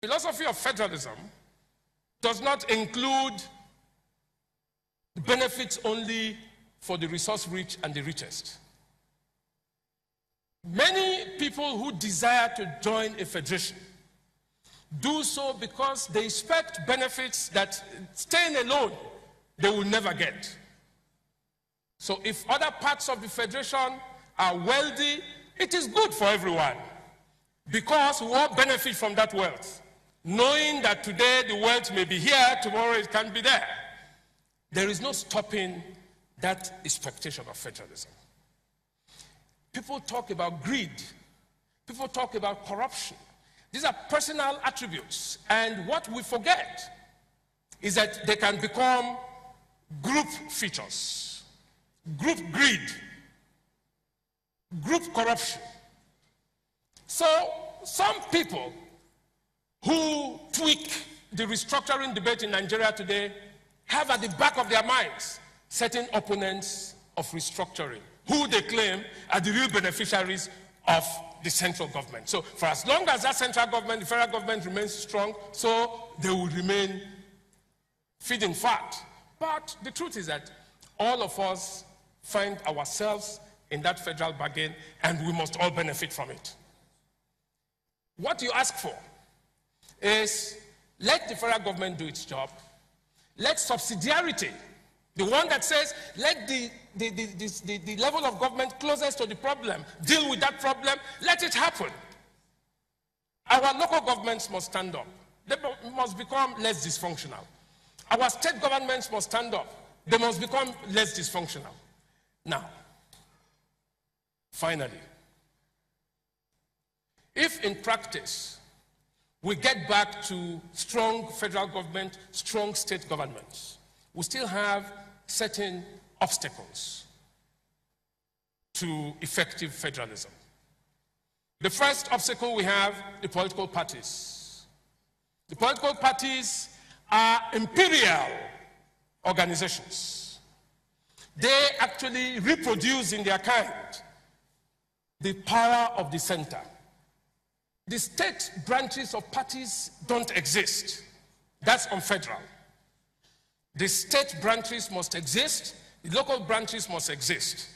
philosophy of federalism does not include benefits only for the resource-rich and the richest. Many people who desire to join a federation do so because they expect benefits that staying alone they will never get. So if other parts of the federation are wealthy, it is good for everyone because we all benefit from that wealth, knowing that today the wealth may be here, tomorrow it can be there. There is no stopping that expectation of federalism. People talk about greed. People talk about corruption. These are personal attributes. And what we forget is that they can become group features, group greed, group corruption. So some people who tweak the restructuring debate in Nigeria today have at the back of their minds certain opponents of restructuring, who they claim are the real beneficiaries of the central government. So for as long as that central government, the federal government remains strong, so they will remain feeding fat. But the truth is that all of us find ourselves in that federal bargain and we must all benefit from it. What you ask for is let the federal government do its job. Let subsidiarity, the one that says let the level of government closest to the problem deal with that problem, let it happen. Our local governments must stand up. They must become less dysfunctional. Our state governments must stand up. They must become less dysfunctional. Now, finally, if in practice we get back to strong federal government, strong state governments, we still have certain obstacles to effective federalism. The first obstacle we have, the political parties. The political parties are imperial organizations. They actually reproduce in their kind the power of the center. The state branches of parties don't exist. That's unfederal. The state branches must exist. The local branches must exist.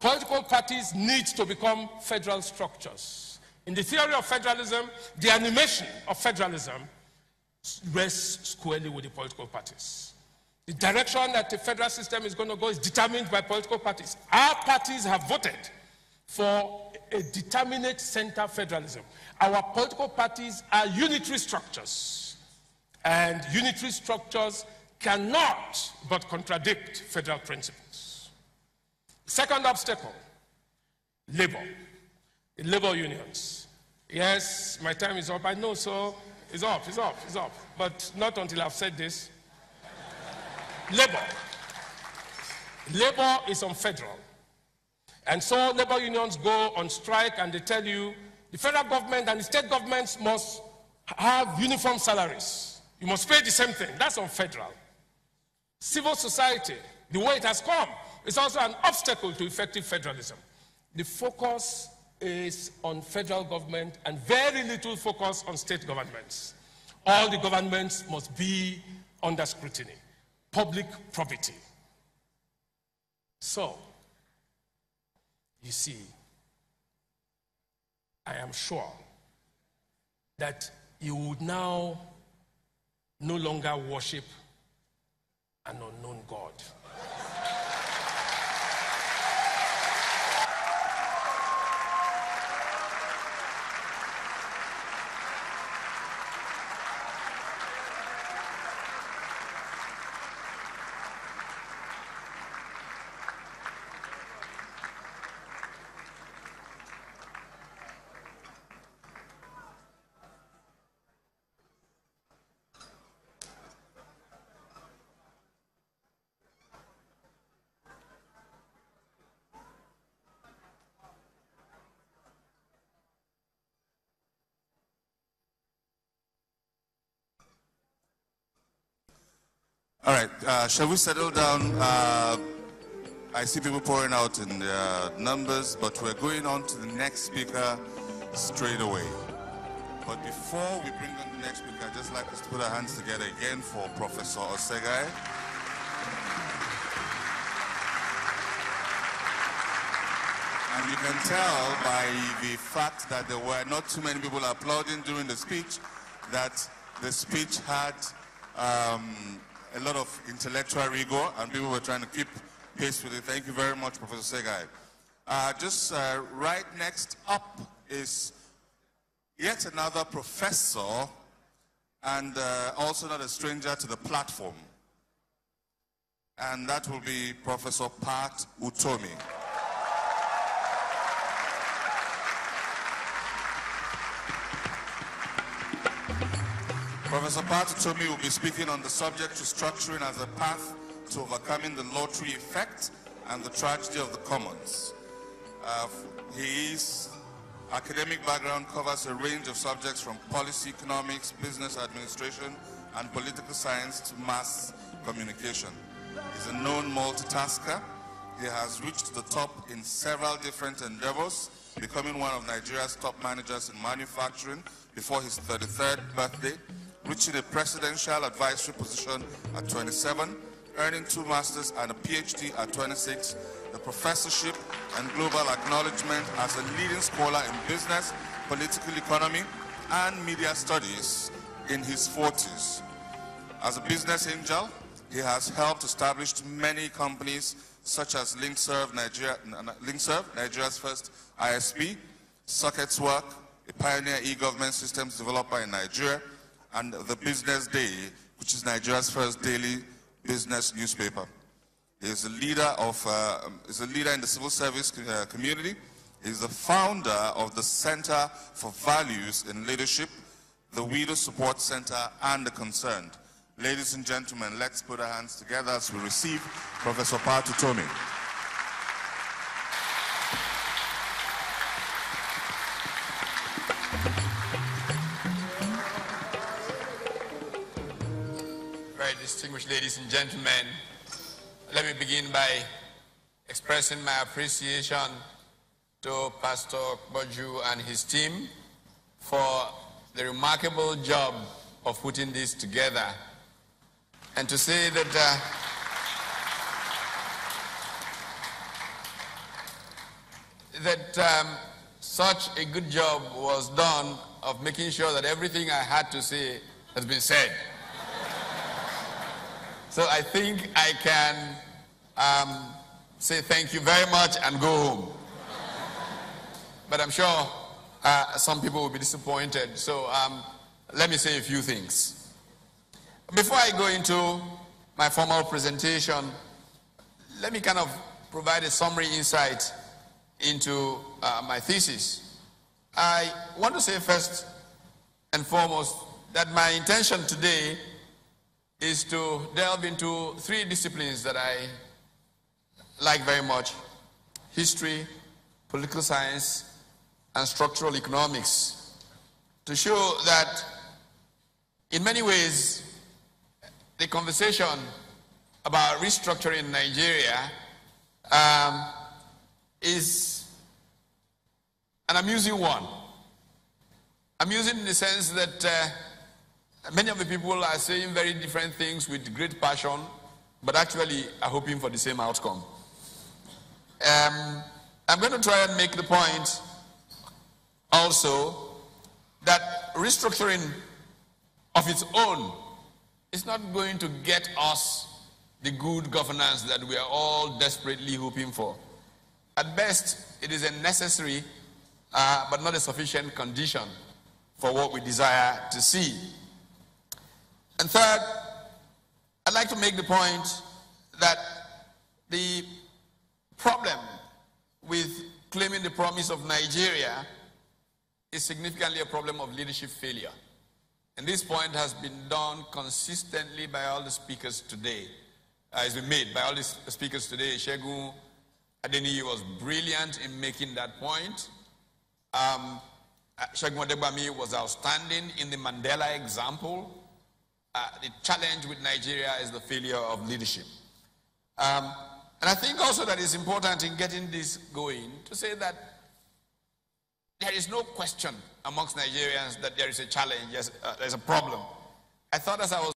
Political parties need to become federal structures. In the theory of federalism, the animation of federalism rests squarely with the political parties. The direction that the federal system is going to go is determined by political parties. Our parties have voted for a determinate center federalism. Our political parties are unitary structures, and unitary structures cannot but contradict federal principles. Second obstacle, labor. Labor unions. Yes, my time is up. I know, so it's up. But not until I've said this. Labor. Labor is unfederal. And so labor unions go on strike and they tell you the federal government and the state governments must have uniform salaries. You must pay the same thing. That's unfederal. Civil society, the way it has come, is also an obstacle to effective federalism. The focus is on federal government and very little focus on state governments. All the governments must be under scrutiny. Public property. So, you see, I am sure that you would now no longer worship an unknown God. All right, shall we settle down? I see people pouring out in their numbers, but we're going on to the next speaker straight away. But before we bring on the next speaker, like us to put our hands together again for Professor Osegai. And you can tell by the fact that there were not too many people applauding during the speech that the speech had a lot of intellectual rigor and people were trying to keep pace with it. Thank you very much, Professor Segai. Right next up is yet another professor and also not a stranger to the platform. And that will be Professor Pat Utomi. Professor Pat Utomi will be speaking on the subject restructuring as a path to overcoming the lottery effect and the tragedy of the commons. His academic background covers a range of subjects from policy, economics, business administration, and political science to mass communication. He's a known multitasker. He has reached the top in several different endeavors, becoming one of Nigeria's top managers in manufacturing before his 33rd birthday, reaching a presidential advisory position at 27, earning 2 masters and a PhD at 26, a professorship and global acknowledgement as a leading scholar in business, political economy, and media studies in his 40s. As a business angel, he has helped establish many companies such as Linkserve, Nigeria's first ISP, SocketsWork, a pioneer e-government systems developer in Nigeria, and The Business Day, which is Nigeria's first daily business newspaper. He is a leader in the civil service community. He is the founder of the Center for Values in Leadership, the Widow Support Center, and The Concerned. Ladies and gentlemen, let's put our hands together as we receive Professor Pat Utomi. Distinguished ladies and gentlemen, let me begin by expressing my appreciation to Pastor Boju and his team for the remarkable job of putting this together, and to say that such a good job was done of making sure that everything I had to say has been said. So I think I can say thank you very much and go home. But I'm sure some people will be disappointed. So let me say a few things. Before I go into my formal presentation, let me kind of provide a summary insight into my thesis. I want to say first and foremost that my intention today is to delve into 3 disciplines that I like very much: history, political science, and structural economics, to show that in many ways the conversation about restructuring in Nigeria is an amusing one. Amusing in the sense that many of the people are saying very different things with great passion, but actually are hoping for the same outcome. I'm going to try and make the point also that restructuring of its own is not going to get us the good governance that we are all desperately hoping for. At best, it is a necessary but not a sufficient condition for what we desire to see. And third, I'd like to make the point that the problem with claiming the promise of Nigeria is significantly a problem of leadership failure. And this point has been done consistently by all the speakers today. It's been made by all the speakers today. Segun Adeniyi was brilliant in making that point. Segun Odegbami was outstanding in the Mandela example. The challenge with Nigeria is the failure of leadership. And I think also that it's important in getting this going to say that there is no question amongst Nigerians that there is a challenge, there's a problem. I thought as I was